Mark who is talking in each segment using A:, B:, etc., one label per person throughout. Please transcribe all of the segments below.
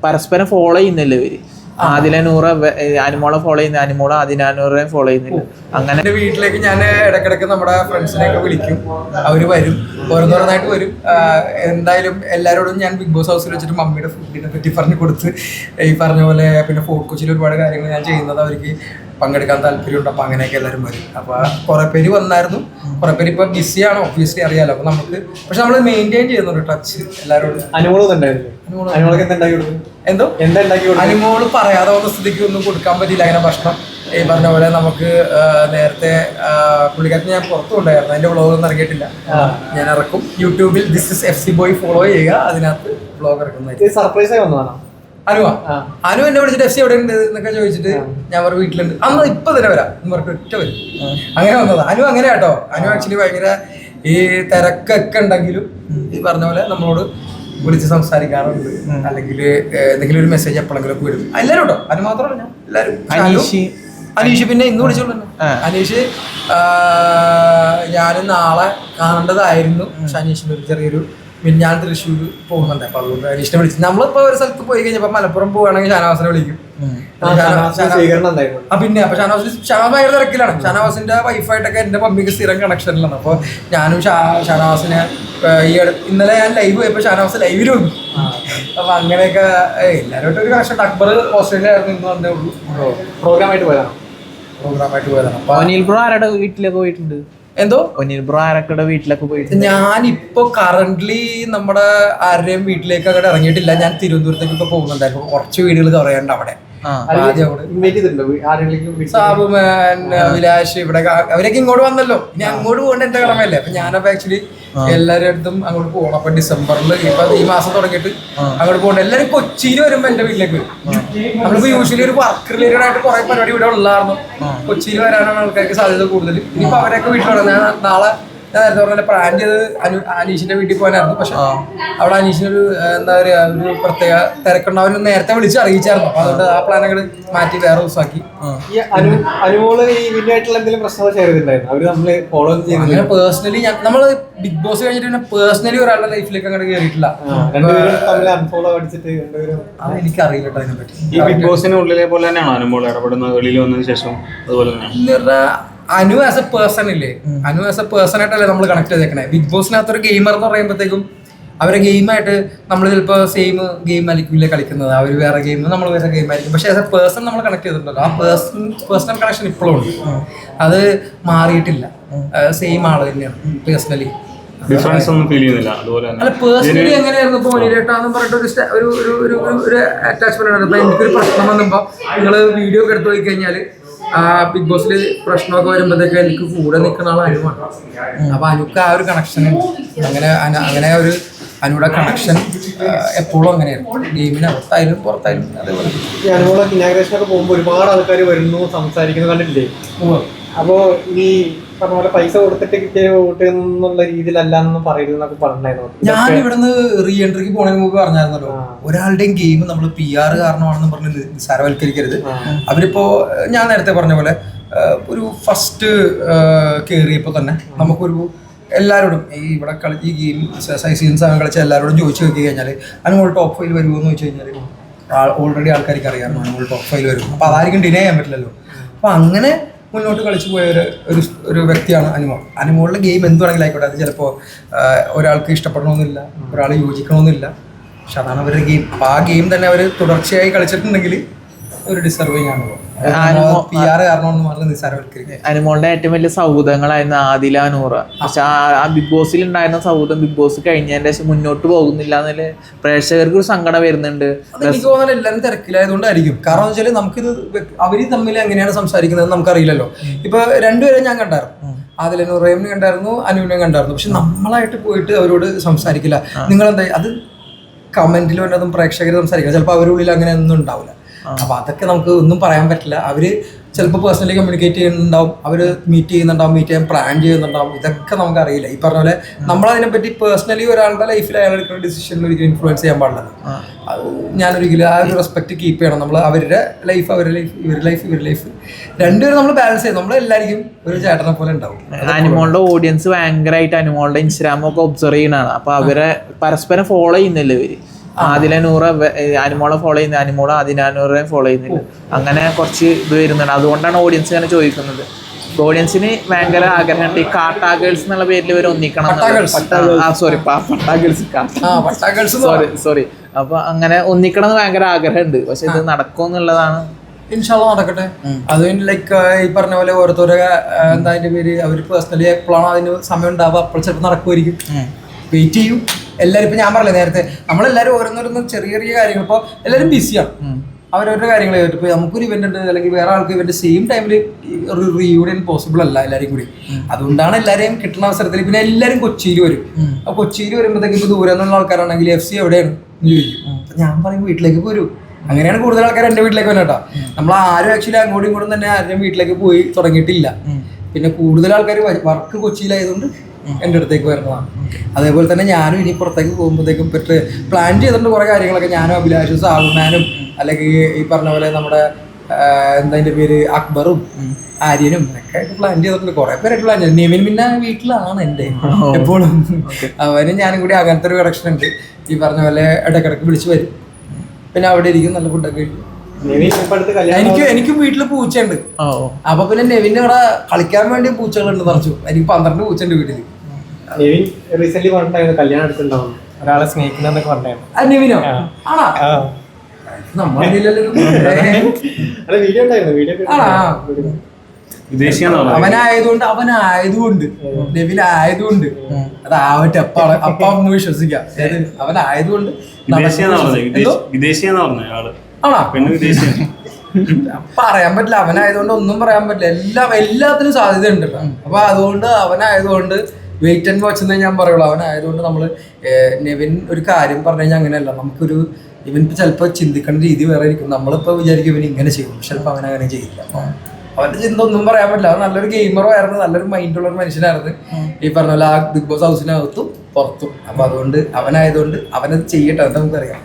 A: പരസ്പരം ഫോളോ ചെയ്യുന്നില്ല ഇവര്. ആദിലനൂറ് അനുമോളെ ഫോളോ ചെയ്യുന്ന, അനുമോളെ ആദിലാനൂറെ ഫോളോ ചെയ്യുന്നില്ല. അങ്ങനെ
B: എൻ്റെ വീട്ടിലേക്ക് ഞാൻ ഇടയ്ക്കിടയ്ക്ക് നമ്മുടെ ഫ്രണ്ട്സിനെയൊക്കെ വിളിക്കും, അവർ വരും, ഓരോന്നോരോന്നായിട്ട് വരും. എന്തായാലും എല്ലാവരോടും ഞാൻ ബിഗ് ബോസ് ഹൗസിൽ വെച്ചിട്ട് മമ്മിയുടെ ഫുഡിനെ പറ്റി പറഞ്ഞു കൊടുത്ത്, ഈ പറഞ്ഞ പോലെ പിന്നെ ഫോർട്ട് കൊച്ചിയിൽ ഒരുപാട് കാര്യങ്ങൾ ഞാൻ ചെയ്യുന്നത് അവർക്ക് പങ്കെടുക്കാൻ താല്പര്യമുണ്ട്. അപ്പോൾ അങ്ങനെയൊക്കെ എല്ലാവരും വരും. അപ്പോൾ കുറേ പേര് വന്നായിരുന്നു, കുറേ പേര് ഇപ്പോൾ ബിസിയാണ്, ഒബ്വിയസ്ലി അറിയാലോ. അപ്പോൾ നമുക്ക് പക്ഷെ നമ്മൾ മെയിൻറ്റെയിൻ ചെയ്യുന്നുണ്ട് ടച്ച് എല്ലാവരോടും. എന്തോ അനുമോള് പറയാതെ വന്ന സ്ഥിതിക്ക് ഒന്നും കൊടുക്കാൻ പറ്റില്ല അങ്ങനെ ഭക്ഷണം. ഈ പറഞ്ഞ പോലെ നമുക്ക് നേരത്തെ പുള്ളിക്കാരത്തിന് ഞാൻ പുറത്തുണ്ടായിരുന്നു, അതിന്റെ വ്ളോഗൊന്നും ഇറങ്ങിയിട്ടില്ല. ഞാൻ ഇറക്കും യൂട്യൂബിൽ. This is FC boy, follow ചെയ്യുക, അതിനകത്ത് വ്ളോഗ് ഇറക്കുന്നതായിരിക്കും.
C: സർപ്രൈസ് വന്നതാണ്
B: അനു എന്നെ വിളിച്ചിട്ട് FC എവിടെ ഉണ്ട് എന്നൊക്കെ ചോദിച്ചിട്ട് ഞാൻ പറഞ്ഞ വീട്ടിലുണ്ട്. അന്ന് ഇപ്പൊ തന്നെ വരാം എന്ന് പറഞ്ഞിട്ട് ഒറ്റ വരും. അങ്ങനെ വന്നതാ അനു. അങ്ങനെ കേട്ടോ, അനു ആക്ച്വലി ഭയങ്കര ഈ തിരക്കൊക്കെ ഉണ്ടെങ്കിലും ഈ പറഞ്ഞ പോലെ നമ്മളോട് വിളിച്ച് സംസാരിക്കാറുണ്ട്. അല്ലെങ്കിൽ എന്തെങ്കിലും ഒരു മെസ്സേജ് എപ്പോഴെങ്കിലും ഒക്കെ വിടും. എല്ലാവരും കേട്ടോ, അത് മാത്രമല്ല ഞാൻ എല്ലാവരും. അനീഷ് പിന്നെ ഇന്ന് വിളിച്ചോളൂ. അനീഷ് ഞാൻ നാളെ കാണേണ്ടതായിരുന്നു, പക്ഷെ അനീഷിൻ്റെ ഒരു ചെറിയൊരു ഞാൻ തൃശ്ശൂർ പോകുന്നുണ്ട്. അപ്പൊ അതുകൊണ്ട് അനീഷിനെ വിളിച്ചു. നമ്മളിപ്പോ ഒരു സ്ഥലത്ത് പോയി കഴിഞ്ഞപ്പോ മലപ്പുറം പോവുകയാണെങ്കിൽ ഷാനവാസിനെ വിളിക്കും. പിന്നെ അപ്പൊ ഷാനവാസ് ഭയങ്കര തിരക്കിലാണ്. ഷാനവാസിന്റെ വൈഫായിട്ടൊക്കെ എന്റെ മമ്മിക്ക് സ്ഥിരം കണക്ഷനിലാണ്. അപ്പൊ ഞാനും ഷാനവാസിനെ ഇന്നലെ ഞാൻ ലൈവ് പോയപ്പോ ഷാനവാസ് ലൈവിൽ വന്നു. അപ്പൊ അങ്ങനെയൊക്കെ എല്ലാവരും ഒരു കണക്ഷൻ. അക്ബർ ഓസ്ട്രേലിയ ആയിരുന്നു, ഇന്ന് വന്നേ ഉള്ളൂ. പ്രോഗ്രാമായിട്ട് പോയതാണ്.
A: അപ്പൊ അനിൽ ബ്രോ ആരുടെ വീട്ടിലൊക്കെ പോയിട്ടുണ്ട്?
B: എന്തോ
A: അനിൽ ബ്രോ ആരൊക്കെ വീട്ടിലൊക്കെ പോയിട്ട്?
B: ഞാനിപ്പോ കറന്റ്ലി നമ്മുടെ ആരുടെയും വീട്ടിലേക്ക് അങ്ങോട്ട് ഇറങ്ങിയിട്ടില്ല. ഞാൻ തിരുവനന്തപുരത്തേക്ക് ഇപ്പൊ പോകുന്നുണ്ടായിരുന്നു. കുറച്ച് വീടുകൾ കുറയാണ്ട് അവിടെ. സാബുമാൻ, അഭിലാഷ്, ഇവിടെ അവരൊക്കെ ഇങ്ങോട്ട് വന്നല്ലോ. ഇനി അങ്ങോട്ട് പോകേണ്ട എന്റെ കടമയല്ലേ. അപ്പൊ ഞാനപ്പോ ആക്ച്വലി എല്ലാവരുടെ അടുത്തും അങ്ങോട്ട് പോകണം. അപ്പൊ ഡിസംബറിൽ ഇപ്പൊ ഈ മാസം തുടങ്ങിയിട്ട് അങ്ങോട്ട് പോകണ്ട. എല്ലാവരും കൊച്ചിയിൽ വരുമ്പോ എന്റെ വീട്ടിലേക്ക് വരും. നമ്മളിപ്പോ യൂഷ്വലി ഒരു വർക്ക് റിലേറ്റഡ് ആയിട്ട് കുറെ പരിപാടി ഇവിടെ ഉള്ളായിരുന്നു. കൊച്ചിയിൽ വരാനാണ് ആൾക്കാർക്ക് സാധ്യത കൂടുതൽ. ഇനിയിപ്പോ അവരൊക്കെ വീട്ടിൽ ഞാൻ നാളെ നേരത്തെ പറഞ്ഞ പ്ലാൻ ചെയ്ത് അനീഷിന്റെ വീട്ടിൽ പോകാനായിരുന്നു. പക്ഷെ അവിടെ അനീഷിനൊരു എന്താ പറയാ ഒരു പ്രത്യേക തിരക്കുണ്ടാവും. നേരത്തെ വിളിച്ച് അറിയിച്ചായിരുന്നു. അപ്പൊ അതുകൊണ്ട് ആ പ്ലാനുകൾ മാറ്റി വേറെ ദിവസമാക്കി. അങ്ങനെ പേഴ്സണലി നമ്മള് ബിഗ് ബോസ് കഴിഞ്ഞിട്ട് പിന്നെ പേഴ്സണലി ഒരാളുടെ ലൈഫിലേക്ക് അങ്ങോട്ട് കയറിയിട്ടില്ല. എനിക്കറിയില്ല കേട്ടോ അതിനെപ്പറ്റി.
D: ഈ ബിഗ് ബോസിന് ഉള്ളിലെ പോലെ തന്നെയാണോ അനുമോൾ ഇടപെടുന്നത് വെളിയിൽ വന്നതിന് ശേഷം? അതുപോലെ തന്നെ
B: അനു ആസ് എ പേഴ്സൺ ഇല്ലേ, അനു ആസ് എ പേഴ്സൺ ആയിട്ടല്ലേ നമ്മൾ കണക്ട് ചെയ്തേക്കണേ. ബിഗ് ബോസിനകത്തൊരു ഗെയിമർ എന്ന് പറയുമ്പോഴത്തേക്കും അവരെ ഗെയിമായിട്ട് നമ്മൾ ചിലപ്പോൾ സെയിം ഗെയിം ആയിരിക്കില്ല കളിക്കുന്നത്. അവർ വേറെ ഗെയിം, നമ്മൾ വേറെ ഗെയിം ആയിരിക്കും. പക്ഷേ ആസ് എ പേഴ്സൺ നമ്മൾ കണക്ട് ചെയ്തിട്ടുണ്ടല്ലോ. ആ പേഴ്സണൽ കണക്ഷൻ ഇപ്പോഴും ഉണ്ട്, അത് മാറിയിട്ടില്ല. സെയിം ആള് തന്നെയാണ് പേഴ്സണലി.
D: ഡിഫറൻസ് ഒന്നും ഫീൽ ചെയ്യുന്നില്ല. അതുപോലെ
B: അല്ല പേഴ്സണലി എങ്ങനെയായിരുന്നു ഇപ്പോൾ മൊനിരേട്ടാന്ന് പറഞ്ഞിട്ട് ഒരു അറ്റാച്ച്മെന്റ് ആണ്. ഇപ്പൊ എനിക്കൊരു പ്രശ്നം വന്നപ്പോ നിങ്ങൾ വീഡിയോ ഒക്കെ എടുത്ത് പോയി കഴിഞ്ഞാൽ ബിഗ് ബോസിൽ പ്രശ്നമൊക്കെ വരുമ്പോഴത്തേക്ക് എനിക്ക് കൂടെ നിൽക്കുന്ന ആൾ അനുവാണ്. അപ്പൊ അനുക്ക് ആ ഒരു കണക്ഷൻ അങ്ങനെ ഒരു അനുവിടെ കണക്ഷൻ എപ്പോഴും അങ്ങനെയായിരുന്നു. ഗെയിമിനകത്തായാലും പുറത്തായാലും അതേപോലെ.
C: ഇനാഗ്രേഷനൊക്കെ പോകുമ്പോൾ ഒരുപാട് ആൾക്കാർ വരുന്നു, സംസാരിക്കുന്നു, കണ്ടിട്ടില്ലേ? അപ്പോ ഈ പറഞ്ഞ പോലെ പൈസ കൊടുത്തിട്ട് കിട്ടിയ വോട്ട് എന്നുള്ള രീതിയിലല്ലാന്നും പറയുന്നൊക്കെ പറഞ്ഞായിരുന്നു.
B: ഞാൻ ഇവിടുന്ന് റീ എൻട്രിക്ക് പോണതിന് മുമ്പ് പറഞ്ഞായിരുന്നല്ലോ, ഒരാളുടെയും ഗെയിം നമ്മൾ PR കാരണമാണെന്ന് പറഞ്ഞ് നിസ്സാരവൽക്കരിക്കരുത്. അവരിപ്പോ ഞാൻ നേരത്തെ പറഞ്ഞ പോലെ ഒരു ഫസ്റ്റ് കയറിയപ്പോൾ തന്നെ നമുക്കൊരു എല്ലാവരോടും ഈ ഇവിടെ ഈ ഗെയിം സീസൺ കളിച്ച എല്ലാവരോടും ചോദിച്ചു നോക്കി കഴിഞ്ഞാൽ അനുമോൾ ടോപ്പ് 5 വരുമോ എന്ന് ചോദിച്ചു കഴിഞ്ഞാൽ ഓൾറെഡി ആൾക്കാർക്ക് അറിയാമായിരുന്നു അനുമോൾ ടോപ്പ് 5 വരും. അപ്പോൾ അതായിരിക്കും ഡിനേ ചെയ്യാൻ പറ്റില്ലല്ലോ. അപ്പോൾ അങ്ങനെ മുന്നോട്ട് കളിച്ചു പോയ ഒരു വ്യക്തിയാണ് അനുമോൾ. അനുമോളിൻ്റെ ഗെയിം എന്തുവാണെങ്കിലും ആയിക്കോട്ടെ, അത് ചിലപ്പോൾ ഒരാൾക്ക് ഇഷ്ടപ്പെടണമെന്നില്ല, ഒരാൾ യോജിക്കണമെന്നില്ല. പക്ഷെ അതാണ് അവരുടെ ഗെയിം. അപ്പോൾ ആ ഗെയിം തന്നെ അവർ തുടർച്ചയായി കളിച്ചിട്ടുണ്ടെങ്കിൽ ഒരു ഡിസർവിങ് ആണ്. PR കാരണമെന്ന് പറഞ്ഞ് നിസ്സാരവൽക്കരിക്കുക.
A: അനുമോളുടെ ഏറ്റവും വലിയ സൗഹൃദങ്ങളായിരുന്നു ആദില, നൂറ. പക്ഷെ ആ ബിഗ് ബോസിൽ ഉണ്ടായിരുന്ന സൗഹൃദം ബിഗ് ബോസ് കഴിഞ്ഞതിന്റെ ശേഷം മുന്നോട്ട് പോകുന്നില്ല എന്നതില് പ്രേക്ഷകർക്ക് ഒരു സങ്കടം വരുന്നുണ്ട്.
B: എനിക്ക് തോന്നുന്നത് എല്ലാവരും തിരക്കിലായതുകൊണ്ടായിരിക്കും. കാരണം എന്ന് വെച്ചാൽ നമുക്കിത് അവര് തമ്മിൽ എങ്ങനെയാണ് സംസാരിക്കുന്നത് നമുക്കറിയില്ലല്ലോ. ഇപ്പൊ രണ്ടുപേരെ ഞാൻ കണ്ടായിരുന്നു, ആദില നൂറേമിനെ കണ്ടായിരുന്നു, അനുവിനെ കണ്ടായിരുന്നു. പക്ഷെ നമ്മളായിട്ട് പോയിട്ട് അവരോട് സംസാരിക്കില്ല. നിങ്ങളെന്താ അത് കമന്റിൽ വന്നതും പ്രേക്ഷകർ സംസാരിക്കില്ല. ചിലപ്പോൾ അവരുടെ ഉള്ളിൽ അങ്ങനെ ഒന്നും ഉണ്ടാവില്ല. അപ്പൊ അതൊക്കെ നമുക്ക് ഒന്നും പറയാൻ പറ്റില്ല. അവര് ചിലപ്പോൾ പേഴ്സണലി കമ്മ്യൂണിക്കേറ്റ് ചെയ്യുന്നുണ്ടാവും, അവര് മീറ്റ് ചെയ്യുന്നുണ്ടാവും, മീറ്റ് ചെയ്യാൻ പ്ലാൻ ചെയ്യുന്നുണ്ടാവും. ഇതൊക്കെ നമുക്ക് അറിയില്ല. ഈ പറഞ്ഞ പോലെ നമ്മളതിനെപ്പറ്റി പേഴ്സണലി ഒരാളുടെ ലൈഫിൽ അയാൾ എടുക്കുന്ന ഡിസിഷനിൽ ഒരിക്കലും ഇൻഫ്ലുവൻസ് ചെയ്യാൻ പാടില്ല. അത് ഞാനൊരിക്കലും ആ ഒരു റെസ്പെക്ട് കീപ്പ് ചെയ്യണം. നമ്മൾ അവരുടെ ലൈഫ് അവരുടെ ലൈഫ്, ഇവരുടെ ലൈഫ് രണ്ടുപേരും നമ്മൾ ബാലൻസ് ചെയ്യും. നമ്മളെല്ലാവർക്കും ഒരു ചേട്ടനെ പോലെ ഉണ്ടാവും.
A: അനുമോളുടെ ഓഡിയൻസ് ഭയങ്കരമായിട്ട് അനുമോളുടെ ഇൻസ്റ്റാഗ്രാം ഒക്കെ ഒബ്സർവ് ചെയ്യുന്നതാണ്. അപ്പൊ അവരെ പരസ്പരം ഫോളോ ചെയ്യുന്നില്ല ഇവര്. ആദിലനൂറ് അനുമോളെ ഫോളോ ചെയ്യുന്നത്, അനുമോള് ആദിലാനൂറെ ഫോളോ ചെയ്യുന്നില്ല. അങ്ങനെ കുറച്ച് ഇത് വരുന്നുണ്ട്. അതുകൊണ്ടാണ് ഓഡിയൻസ് ഇങ്ങനെ ചോദിക്കുന്നത്. ഓഡിയൻസിന് ഭയങ്കര ആഗ്രഹമുണ്ട് ഈ കാട്ടാ ഗേൾസ് എന്നുള്ള പേരിൽ ഇവർ ഒന്നിക്കണം. സോറി. അപ്പൊ അങ്ങനെ ഒന്നിക്കണം എന്ന് ഭയങ്കര ആഗ്രഹമുണ്ട്. പക്ഷെ ഇത് നടക്കുമെന്നുള്ളതാണ്.
B: ഇൻഷാല്ലാ നടക്കട്ടെ. അത് ലൈക്ക് ഈ പറഞ്ഞ പോലെ ഓരോരുത്തരുടെ എന്താ അതിന്റെ പേര് അവർ പേഴ്സണലി എപ്പോഴാണ് അതിന് സമയം ഉണ്ടാവുക അപ്പോൾ ചിലപ്പോൾ നടക്കുമായിരിക്കും. വെയിറ്റ് ചെയ്യും എല്ലാവരും. ഇപ്പൊ ഞാൻ പറഞ്ഞില്ലേ നേരത്തെ, നമ്മളെല്ലാവരും ഓരോന്നോരോന്നും ചെറിയ ചെറിയ കാര്യങ്ങൾ ഇപ്പോൾ എല്ലാവരും ബിസിയാണ് അവരവരുടെ കാര്യങ്ങൾ. ഇപ്പോൾ നമുക്കൊരു ഇവന്റ് ഉണ്ട്, അല്ലെങ്കിൽ വേറെ ആൾക്ക് ഇവന്റ് സെയിം ടൈമിൽ ഒരു റീയൂണിയൻ പോസിബിൾ അല്ല എല്ലാവരും കൂടി. അതുകൊണ്ടാണ് എല്ലാവരെയും കിട്ടുന്ന അവസരത്തിൽ പിന്നെ എല്ലാവരും കൊച്ചിയിൽ വരും. അപ്പോൾ കൊച്ചിയിൽ വരുമ്പോഴത്തേക്കും ഇപ്പോൾ ദൂരെ നിന്നുള്ള ആൾക്കാരാണെങ്കിൽ FC എവിടെയാണ് എന്ന് ചോദിക്കും. ഞാൻ പറയും വീട്ടിലേക്ക് പോരും. അങ്ങനെയാണ് കൂടുതൽ ആൾക്കാർ എൻ്റെ വീട്ടിലേക്ക് വന്നെ കേട്ടോ. നമ്മൾ ആരും ആക്ച്വലി അങ്ങോട്ടും ഇങ്ങോട്ടും തന്നെ ആരും വീട്ടിലേക്ക് പോയി തുടങ്ങിയിട്ടില്ല. പിന്നെ കൂടുതൽ ആൾക്കാർ വർക്ക് കൊച്ചിയിലായതുകൊണ്ട് എൻ്റെ അടുത്തേക്ക് വരുന്നതാണ്. അതേപോലെ തന്നെ ഞാനും ഇനി പുറത്തേക്ക് പോകുമ്പോഴത്തേക്കും പ്ലാൻ ചെയ്തിട്ടുണ്ട് കുറേ കാര്യങ്ങളൊക്കെ. ഞാനും അഭിലാഷും സാബുമാനും അല്ലെങ്കിൽ ഈ പറഞ്ഞ പോലെ നമ്മുടെ എന്താ അതിൻ്റെ പേര് അക്ബറും ആര്യനും ഒക്കെ ആയിട്ട് പ്ലാൻ ചെയ്തിട്ടുണ്ട്. കുറേ പേരായിട്ട് പ്ലാൻ ചെയ്തു. നെവിൻ പിന്നെ വീട്ടിലാണ് എൻ്റെ എപ്പോഴും. അവനും ഞാനും കൂടി അങ്ങനത്തെ ഒരു കണക്ഷൻ ഉണ്ട്. ഈ പറഞ്ഞ പോലെ ഇടയ്ക്കിടയ്ക്ക് വിളിച്ച് വരും. പിന്നെ അവിടെ ഇരിക്കും, നല്ല ഫുഡൊക്കെ കഴിക്കും. എനിക്കും വീട്ടിൽ പൂച്ചയുണ്ട്. അപ്പൊ പിന്നെ നെവിന് ഇവിടെ കളിക്കാൻ വേണ്ടി പൂച്ചകളുണ്ട് നിറച്ചു. എനിക്ക് 12 പൂച്ചയുണ്ട് വീട്ടില്.
C: റീസെന്റ് പറഞ്ഞിട്ടുണ്ടായിരുന്നു കല്യാണം എടുത്തിട്ടുണ്ടാവും, ഒരാളെ സ്നേഹിക്കുന്നൊക്കെ പറഞ്ഞായിരുന്നു.
B: നെവിനോ? ആണോ? അവനായതുകൊണ്ട് നെവിനായതുകൊണ്ട് അതാവട്ടെ. അപ്പ വിശ്വസിക്കാം. അവനായതുകൊണ്ട് പറയാൻ പറ്റില്ല. അവനായതുകൊണ്ട് ഒന്നും പറയാൻ പറ്റില്ല. എല്ലാത്തിനും സാധ്യതയുണ്ട്. അപ്പൊ അതുകൊണ്ട് അവനായതുകൊണ്ട് വെയിറ്റ് ആൻഡ് വാച്ച് എന്നേ ഞാൻ പറയുള്ളൂ. അവനായതുകൊണ്ട് നമ്മള് നെവിൻ ഒരു കാര്യം പറഞ്ഞു കഴിഞ്ഞാൽ അങ്ങനെയല്ല. നമുക്കൊരു ഇവനിപ്പോ ചിലപ്പോൾ ചിന്തിക്കേണ്ട രീതി വേറെ ആയിരിക്കും. നമ്മളിപ്പോ വിചാരിക്കും ഇവൻ ഇങ്ങനെ ചെയ്യും, ചിലപ്പോൾ അവൻ അങ്ങനെ ചെയ്യില്ല. അവന്റെ ചിന്ത ഒന്നും പറയാൻ പറ്റില്ല. അവൻ നല്ലൊരു ഗെയിമറും ആയിരുന്നു, നല്ലൊരു മൈൻഡുള്ള ഒരു മനുഷ്യനായിരുന്നു. ഈ പറഞ്ഞ പോലെ ആ ബിഗ് ബോസ് ഹൗസിനകത്തും പുറത്തും. അപ്പൊ അതുകൊണ്ട് അവനായതുകൊണ്ട് അവനത് ചെയ്യട്ടെ, അത് നമുക്കറിയാം.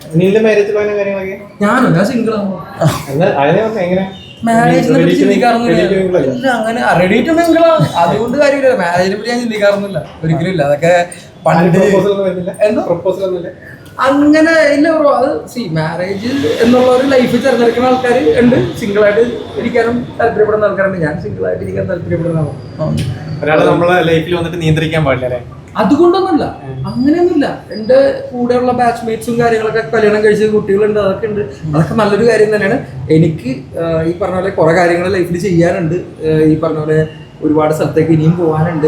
B: ഞാൻ സിംഗിളാണ്. മാരേജിനെ പറ്റി ചിന്തിക്കാറൊന്നുമില്ല. അങ്ങനെ റെഡി ടു മിങ്കിളാണ്. അതുകൊണ്ട് കാര്യമില്ല. മാരേജിനെ പറ്റി ഞാൻ ചിന്തിക്കാറൊന്നുമില്ല, ഒരിക്കലും ഇല്ല. അതൊക്കെ പണ്ട് എന്തോ അങ്ങനെ ഇല്ല ബ്രോ. അത് മാരേജ് എന്നുള്ള ഒരു ലൈഫ് തിരഞ്ഞെടുക്കുന്ന ആൾക്കാർ ഉണ്ട്. സിംഗിൾ ആയിട്ട് ഇരിക്കാനും താല്പര്യപ്പെടുന്ന ആൾക്കാരുണ്ട്. ഞാൻ സിംഗിൾ ആയിട്ട് ഇരിക്കാൻ താല്പര്യപ്പെടുന്ന
C: ഒരാളെ നമ്മളെ ലൈഫിൽ വന്നിട്ട് നിയന്ത്രിക്കാൻ പാടില്ല.
B: അതുകൊണ്ടൊന്നുമില്ല, അങ്ങനെയൊന്നുമില്ല. എൻ്റെ കൂടെയുള്ള ബാച്ച്മേറ്റ്സും കാര്യങ്ങളൊക്കെ കല്യാണം കഴിച്ച കുട്ടികളുണ്ട്. അതൊക്കെ ഉണ്ട്. അതൊക്കെ നല്ലൊരു കാര്യം തന്നെയാണ്. എനിക്ക് ഈ പറഞ്ഞ പോലെ കുറെ കാര്യങ്ങൾ ലൈഫിൽ ചെയ്യാനുണ്ട്. ഈ പറഞ്ഞ പോലെ ഒരുപാട് സ്ഥലത്തേക്ക് ഇനിയും പോകാനുണ്ട്.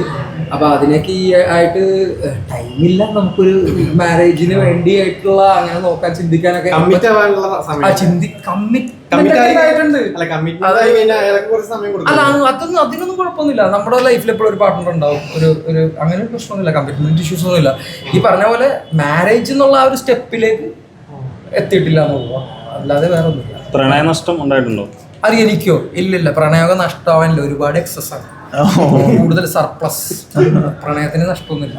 B: അപ്പൊ അതിനൊക്കെ ഈ ആയിട്ട് ടൈമില്ല. നമുക്കൊരു മാരേജിന് വേണ്ടിയായിട്ടുള്ള അങ്ങനെ നോക്കാൻ ചിന്തിക്കാനൊക്കെ അതിനൊന്നും കുഴപ്പമൊന്നുമില്ല. നമ്മുടെ ലൈഫിൽ എപ്പോഴും ഒരു പാർട്ട്ണർ ഉണ്ടാവും. ഒരു അങ്ങനെ ഒരു പ്രശ്നമൊന്നുമില്ല. കമ്മിറ്റ്മെന്റ് ഇഷ്യൂസ് ഒന്നുമില്ല. ഈ പറഞ്ഞ പോലെ മാരേജ് എന്നുള്ള ആ ഒരു സ്റ്റെപ്പിലേക്ക് എത്തിയിട്ടില്ല എന്നുള്ളൂ. അല്ലാതെ വേറെ ഒന്നുമില്ല.
D: പ്രണയനഷ്ടം ഉണ്ടായിട്ടുണ്ടോ?
B: അത് എനിക്കോ? ഇല്ലില്ല. പ്രണയമൊക്കെ നഷ്ടമാവാനില്ല. ഒരുപാട് എക്സസ് ആണ്. കൂടുതൽ സർപ്ലസ്. പ്രണയത്തിന് നഷ്ടമൊന്നുമില്ല,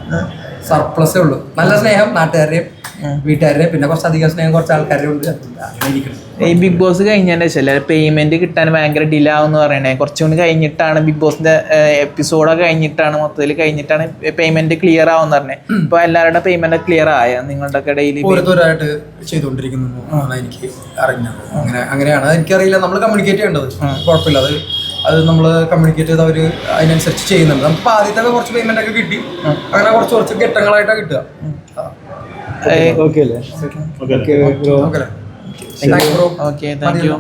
B: സർപ്ലസേ ഉള്ളൂ. നല്ല സ്നേഹം നാട്ടുകാരുടെയും വീട്ടുകാരുടെയും, പിന്നെ കുറച്ചധികം സ്നേഹം കുറച്ച് ആൾക്കാരുടെ ഉണ്ട്.
A: ഈ ബിഗ് ബോസ് കഴിഞ്ഞതിന്റെ ശേഷം പേയ്മെന്റ് കിട്ടാൻ ഭയങ്കര ഡിലേ ആവുമെന്ന് പറയണേ. കുറച്ചുകൂടി കഴിഞ്ഞിട്ടാണ് ബിഗ് ബോസിന്റെ എപ്പിസോഡൊക്കെ കഴിഞ്ഞിട്ടാണ് മൊത്തത്തിൽ കഴിഞ്ഞിട്ടാണ് പേയ്മെന്റ് ക്ലിയർ ആവുമെന്ന് പറഞ്ഞത്. ഇപ്പൊ എല്ലാവരുടെ പേയ്മെന്റ് ക്ലിയർ ആയ നിങ്ങളുടെ ഡെയിലി
B: ഓരോരുത്തരായിട്ട് ചെയ്തുകൊണ്ടിരിക്കുന്നു എനിക്ക് അറിഞ്ഞത്. അങ്ങനെയാണ്. എനിക്കറിയില്ല. നമ്മൾ കമ്മ്യൂണിക്കേറ്റ് ചെയ്യേണ്ടത് കുഴപ്പമില്ല. അത് നമ്മൾ കമ്മ്യൂണിക്കേറ്റ് ചെയ്ത് അവർ അതിനനുസരിച്ച് ചെയ്യുന്നുണ്ട്. നമുക്ക് ആദ്യത്തെ കുറച്ച് പേയ്മെന്റ് ഒക്കെ കിട്ടി. അങ്ങനെ കുറച്ച് ഘട്ടങ്ങളായിട്ടാണ് കിട്ടുക.
A: Okay thank you.